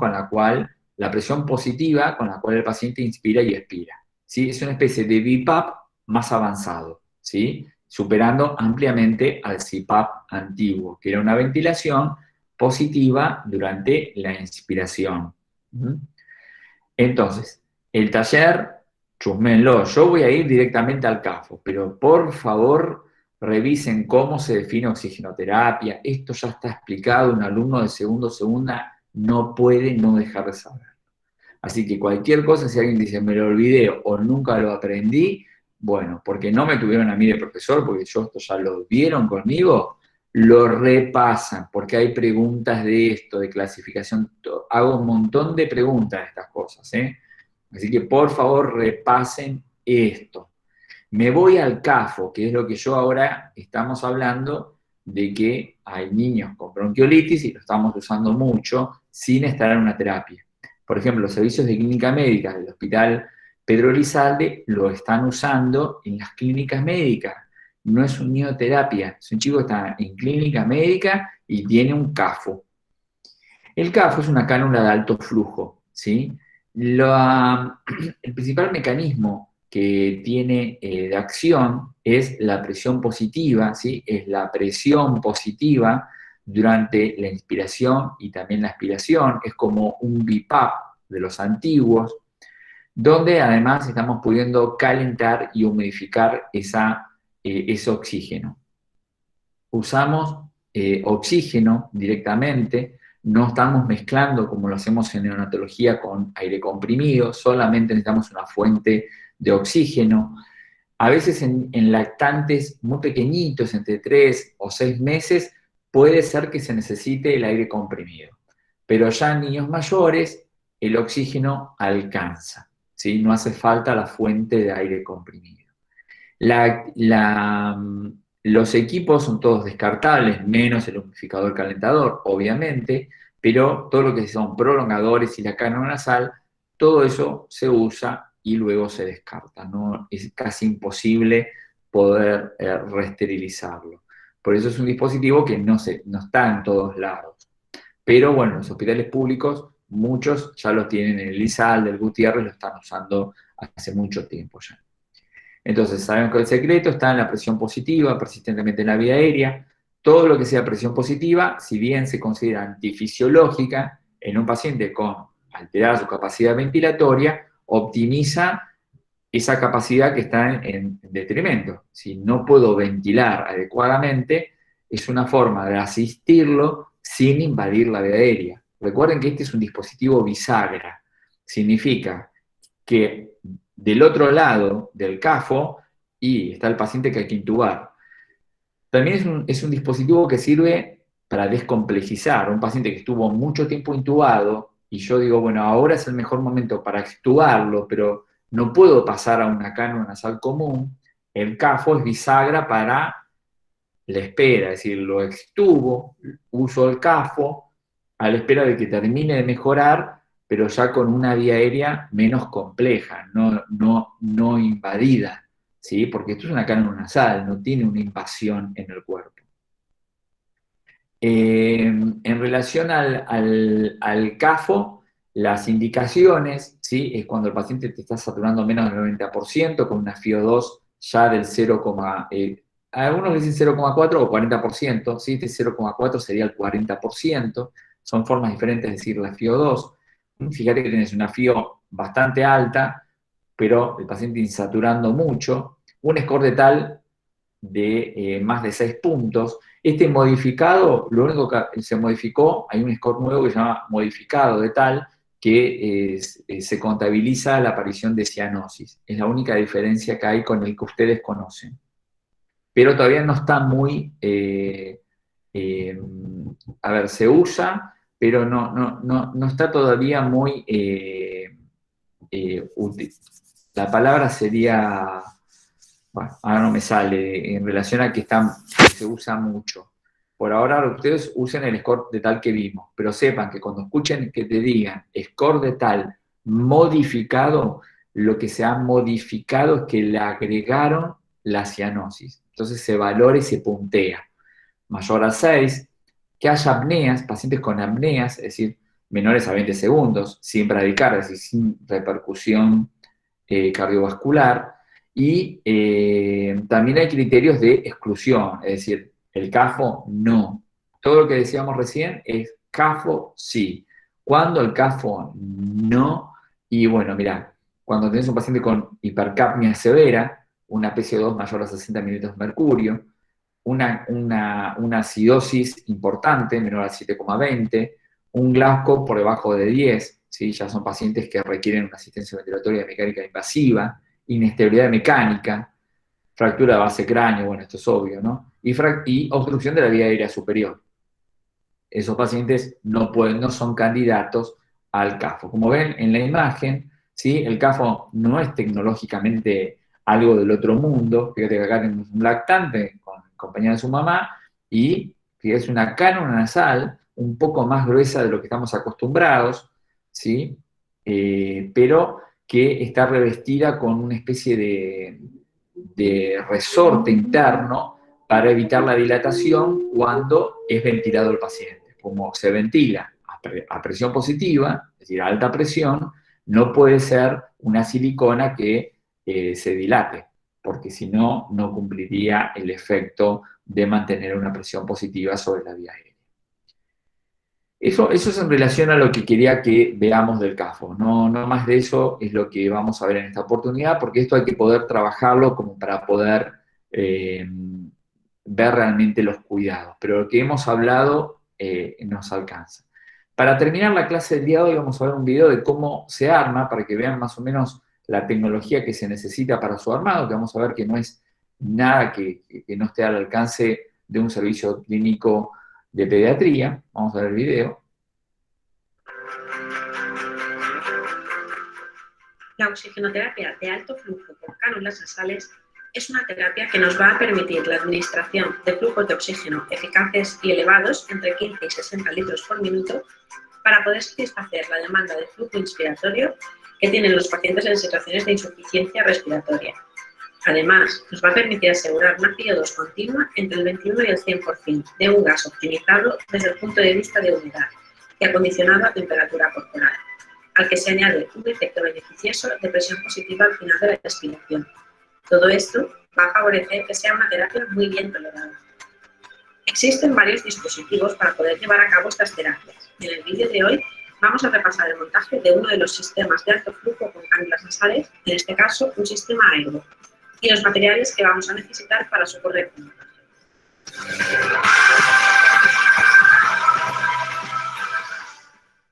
positiva con la cual el paciente inspira y expira, ¿sí? Es una especie de BiPAP más avanzado, ¿sí? Superando ampliamente al CPAP antiguo, que era una ventilación positiva durante la inspiración. Entonces, el taller, chusmenlo, yo voy a ir directamente al CAFO, pero por favor revisen cómo se define oxigenoterapia, esto ya está explicado, un alumno de segunda no puede no dejar de saber. Así que cualquier cosa, si alguien dice, me lo olvidé o nunca lo aprendí, bueno, porque no me tuvieron a mí de profesor, porque esto ya lo vieron conmigo, lo repasan, porque hay preguntas de esto, de clasificación, hago un montón de preguntas de estas cosas, ¿eh? Así que por favor repasen esto. Me voy al CAFO, que es lo que yo ahora estamos hablando, de que hay niños con bronquiolitis y lo estamos usando mucho sin estar en una terapia. Por ejemplo, los servicios de clínica médica del Hospital Pedro Elizalde lo están usando en las clínicas médicas. No es un niño de terapia, es un chico que está en clínica médica y tiene un CAFO. El CAFO es una cánula de alto flujo, ¿sí? El principal mecanismo que tiene de acción es la presión positiva, ¿sí? Es la presión positiva durante la inspiración y también la expiración, es como un BiPAP de los antiguos, donde además estamos pudiendo calentar y humidificar ese oxígeno. Usamos oxígeno directamente, no estamos mezclando como lo hacemos en neonatología con aire comprimido, solamente necesitamos una fuente de oxígeno. A veces en lactantes muy pequeñitos, entre 3 o 6 meses, puede ser que se necesite el aire comprimido. Pero ya en niños mayores, el oxígeno alcanza, ¿sí? No hace falta la fuente de aire comprimido. Los equipos son todos descartables, menos el humidificador calentador, obviamente, pero todo lo que son prolongadores y la cánula nasal, todo eso se usa y luego se descarta, ¿no? Es casi imposible poder reesterilizarlo. Por eso es un dispositivo que no está en todos lados. Pero bueno, los hospitales públicos, muchos ya lo tienen en el Elizalde, el Gutiérrez, lo están usando hace mucho tiempo ya. Entonces, saben que el secreto está en la presión positiva, persistentemente en la vía aérea. Todo lo que sea presión positiva, si bien se considera antifisiológica, en un paciente con alterada su capacidad ventilatoria, optimiza esa capacidad que está en detrimento. Si no puedo ventilar adecuadamente, es una forma de asistirlo sin invadir la vía aérea. Recuerden que este es un dispositivo bisagra. Significa que del otro lado del CAFO y está el paciente que hay que intubar. También es un dispositivo que sirve para descomplejizar. Un paciente que estuvo mucho tiempo intubado y yo digo, bueno, ahora es el mejor momento para extubarlo, pero no puedo pasar a una cánula nasal común. El CAFO es bisagra para la espera, es decir, lo extubo, uso el CAFO a la espera de que termine de mejorar, pero ya con una vía aérea menos compleja, no invadida, ¿sí? Porque esto es una cánula nasal, no tiene una invasión en el cuerpo. En relación al CAFO, las indicaciones, ¿sí? Es cuando el paciente te está saturando menos del 90%, con una FiO2 ya del 0, algunos dicen 0,4 o 40%, ¿sí? Este 0,4 sería el 40%, son formas diferentes de decir la FiO2. Fíjate que tienes una FiO bastante alta, pero el paciente insaturando mucho, un score de tal de más de 6 puntos. Este modificado, lo único que se modificó, hay un score nuevo que se llama modificado de tal, que se contabiliza la aparición de cianosis. Es la única diferencia que hay con el que ustedes conocen. Pero todavía no está muy, a ver, se usa, pero no está todavía muy útil. La palabra sería, bueno, ahora no me sale, en relación a que se usa mucho. Por ahora ustedes usen el score de tal que vimos, pero sepan que cuando escuchen que te digan score de tal modificado, lo que se ha modificado es que le agregaron la cianosis. Entonces se valora y se puntea. Mayor a 6, que haya apneas, pacientes con apneas, es decir, menores a 20 segundos, sin bradicardia, es decir, sin repercusión cardiovascular. Y también hay criterios de exclusión, es decir, el CAFO no. Todo lo que decíamos recién es CAFO sí. Cuando el CAFO no, y bueno, mirá, cuando tenés un paciente con hipercapnia severa, una PCO2 mayor a 60 mililitros de mercurio, una acidosis importante, menor al 7,20, un Glasgow por debajo de 10, ¿sí? Ya son pacientes que requieren una asistencia ventilatoria mecánica invasiva, inestabilidad mecánica, fractura de base cráneo, bueno, esto es obvio, ¿no? Y obstrucción de la vía aérea superior. Esos pacientes no son candidatos al CAFO. Como ven en la imagen, ¿sí? El CAFO no es tecnológicamente algo del otro mundo. Fíjate que acá tenemos un lactante con compañía de su mamá y fíjate, es una cánula nasal un poco más gruesa de lo que estamos acostumbrados, ¿sí? Pero que está revestida con una especie de resorte interno para evitar la dilatación cuando es ventilado el paciente. Como se ventila a presión positiva, es decir, a alta presión, no puede ser una silicona que se dilate, porque si no, no cumpliría el efecto de mantener una presión positiva sobre la vía aérea. Eso es en relación a lo que quería que veamos del CAFO. No más de eso es lo que vamos a ver en esta oportunidad, porque esto hay que poder trabajarlo como para poder ver realmente los cuidados. Pero lo que hemos hablado nos alcanza. Para terminar la clase del día de hoy vamos a ver un video de cómo se arma, para que vean más o menos la tecnología que se necesita para su armado, que vamos a ver que no es nada que no esté al alcance de un servicio clínico de pediatría. Vamos a ver el video. La oxigenoterapia de alto flujo por cánulas nasales es una terapia que nos va a permitir la administración de flujos de oxígeno eficaces y elevados, entre 15 y 60 litros por minuto, para poder satisfacer la demanda de flujo inspiratorio que tienen los pacientes en situaciones de insuficiencia respiratoria. Además, nos va a permitir asegurar una FiO2 continua entre el 21 y el 100% de un gas optimizado desde el punto de vista de humedad y acondicionado a temperatura corporal, al que se añade un efecto beneficioso de presión positiva al final de la respiración. Todo esto va a favorecer que sea una terapia muy bien tolerada. Existen varios dispositivos para poder llevar a cabo estas terapias. En el vídeo de hoy vamos a repasar el montaje de uno de los sistemas de alto flujo con cánulas nasales, en este caso un sistema aero, y los materiales que vamos a necesitar para su correcto montaje.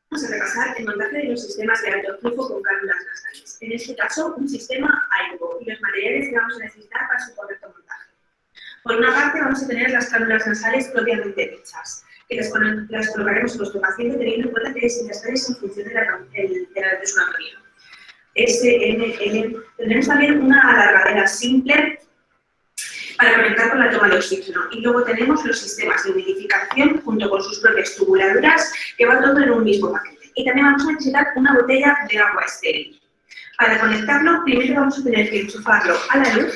Vamos a repasar el montaje de los sistemas de alto flujo con cánulas nasales, en este caso un sistema aero, y los materiales que vamos a necesitar para su correcto montaje. Por una parte vamos a tener las cánulas nasales propiamente dichas, que las colocaremos en nuestro paciente teniendo en cuenta que es necesario en función de su anatomía. Tendremos también una alargadera simple para conectar con la toma de oxígeno. Y luego tenemos los sistemas de humidificación junto con sus propias tubuladuras que van todo en un mismo paquete. Y también vamos a necesitar una botella de agua estéril. Para conectarlo, primero vamos a tener que enchufarlo a la luz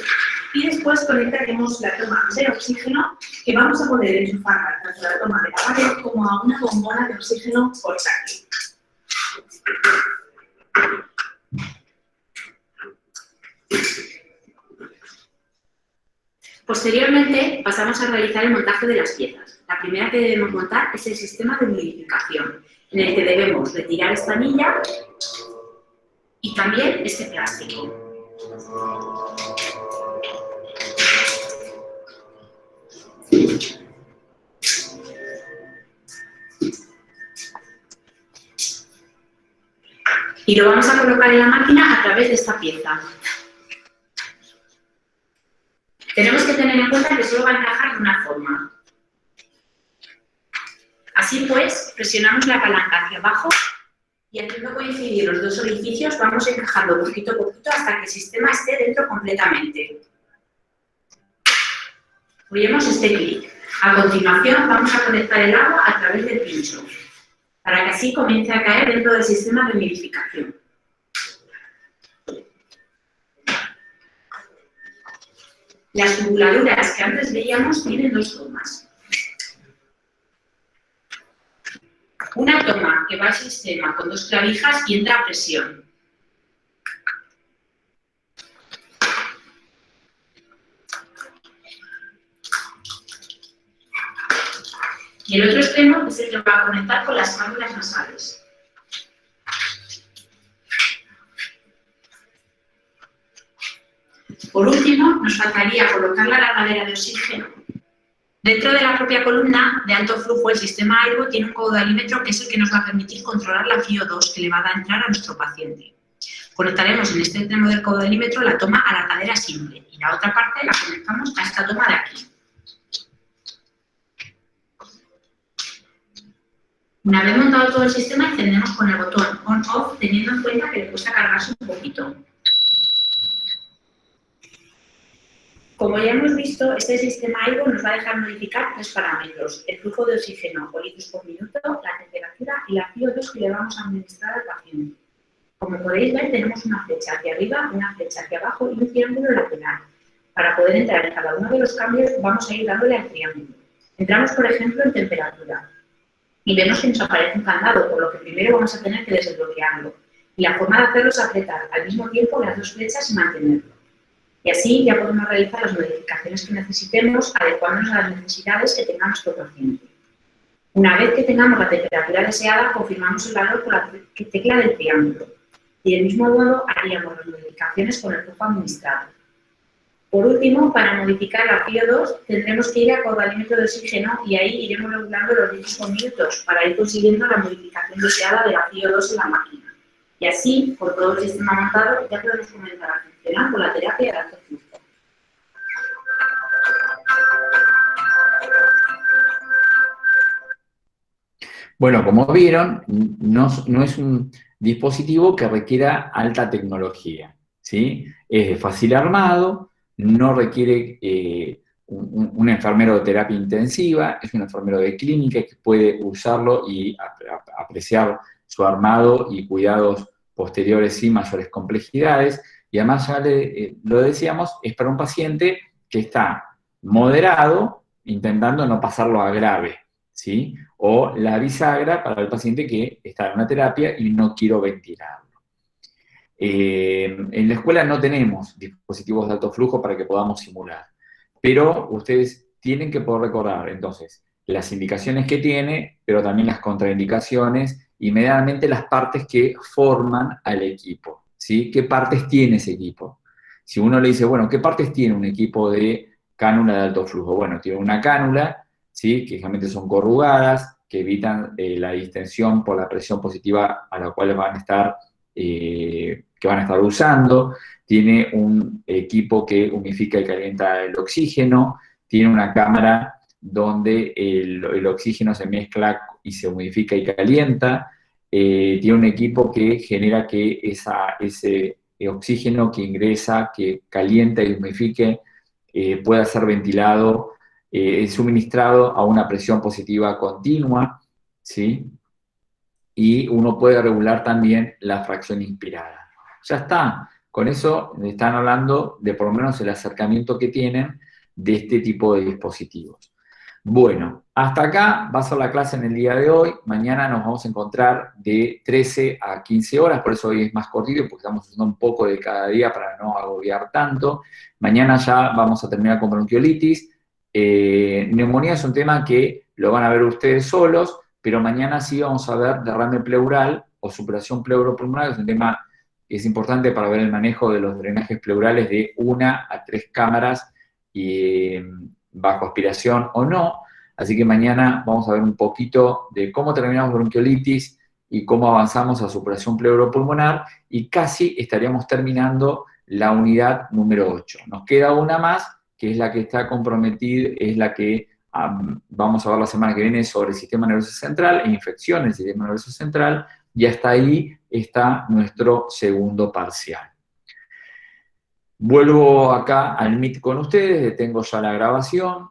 y después conectaremos la toma de oxígeno que vamos a poder enchufarla tanto a la toma de la pared como a una bombona de oxígeno portátil. Posteriormente pasamos a realizar el montaje de las piezas. La primera que debemos montar es el sistema de humidificación, en el que debemos retirar esta anilla y también este plástico. Y lo vamos a colocar en la máquina a través de esta pieza. Tenemos que tener en cuenta que solo va a encajar de una forma. Así pues, presionamos la palanca hacia abajo y haciendo coincidir los dos orificios vamos encajando poquito a poquito hasta que el sistema esté dentro completamente. Oímos este clic. A continuación vamos a conectar el agua a través del pincho, para que así comience a caer dentro del sistema de humidificación. Las tubuladuras que antes veíamos tienen dos tomas. Una toma que va al sistema con dos clavijas y entra a presión. Y el otro extremo es el que va a conectar con las cánulas nasales. Por último, nos faltaría colocar la alargadera de oxígeno. Dentro de la propia columna de alto flujo, el sistema aero tiene un caudalímetro que es el que nos va a permitir controlar la FiO2 que le va a entrar a nuestro paciente. Conectaremos en este extremo del caudalímetro la toma alargadera simple y la otra parte la conectamos a esta toma de aquí. Una vez montado todo el sistema, encendemos con el botón on-off teniendo en cuenta que le cuesta cargarse un poquito. Como ya hemos visto, este sistema aero nos va a dejar modificar tres parámetros: el flujo de oxígeno o litros por minuto, la temperatura y la FiO2 que le vamos a administrar al paciente. Como podéis ver, tenemos una flecha hacia arriba, una flecha hacia abajo y un triángulo lateral. Para poder entrar en cada uno de los cambios, vamos a ir dándole al triángulo. Entramos, por ejemplo, en temperatura y vemos que nos aparece un candado, por lo que primero vamos a tener que desbloquearlo. Y la forma de hacerlo es apretar al mismo tiempo las dos flechas y mantenerlo. Y así ya podemos realizar las modificaciones que necesitemos, adecuándonos a las necesidades que tenga nuestro paciente. Una vez que tengamos la temperatura deseada, confirmamos el valor con la tecla del triángulo. Y del mismo modo haríamos las modificaciones con el flujo administrado. Por último, para modificar la FiO2, tendremos que ir al caudalímetro de oxígeno y ahí iremos regulando los litros por minutos para ir consiguiendo la modificación deseada de la FiO2 en la máquina. Y así, por todo el sistema montado, ya podemos comenzar a funcionar con la terapia de alto flujo. Bueno, como vieron, no es un dispositivo que requiera alta tecnología, ¿sí? Es de fácil armado, no requiere un enfermero de terapia intensiva, es un enfermero de clínica que puede usarlo y apreciar su armado y cuidados posteriores sin mayores complejidades. Y además, ya lo decíamos, es para un paciente que está moderado, intentando no pasarlo a grave, ¿sí? O la bisagra para el paciente que está en una terapia y no quiero ventilarlo. En la escuela no tenemos dispositivos de alto flujo para que podamos simular, pero ustedes tienen que poder recordar, entonces, las indicaciones que tiene, pero también las contraindicaciones inmediatamente las partes que forman al equipo, ¿sí? ¿Qué partes tiene ese equipo? Si uno le dice, bueno, ¿qué partes tiene un equipo de cánula de alto flujo? Bueno, tiene una cánula, ¿sí? Que generalmente son corrugadas, que evitan la distensión por la presión positiva a la cual van a estar, que van a estar usando. Tiene un equipo que humidifica y calienta el oxígeno. Tiene una cámara donde el oxígeno se mezcla y se humidifica y calienta. Tiene un equipo que genera que ese oxígeno que ingresa, que calienta y humidifique, pueda ser ventilado, suministrado a una presión positiva continua, ¿sí? Y uno puede regular también la fracción inspirada. Ya está. Con eso están hablando de por lo menos el acercamiento que tienen de este tipo de dispositivos. Bueno, hasta acá va a ser la clase en el día de hoy. Mañana nos vamos a encontrar de 13 a 15 horas, por eso hoy es más cortito, porque estamos haciendo un poco de cada día para no agobiar tanto. Mañana ya vamos a terminar con bronquiolitis. Neumonía es un tema que lo van a ver ustedes solos, pero mañana sí vamos a ver derrame pleural o supuración pleuropulmonar, que es un tema que es importante para ver el manejo de los drenajes pleurales de 1 a 3 cámaras y bajo aspiración o no. Así que mañana vamos a ver un poquito de cómo terminamos bronquiolitis y cómo avanzamos a supuración pleuropulmonar, y casi estaríamos terminando la unidad número 8. Nos queda una más, que es la que está comprometida, es la que vamos a ver la semana que viene sobre el sistema nervioso central e infecciones del sistema nervioso central, y hasta ahí está nuestro segundo parcial. Vuelvo acá al Meet con ustedes, detengo ya la grabación.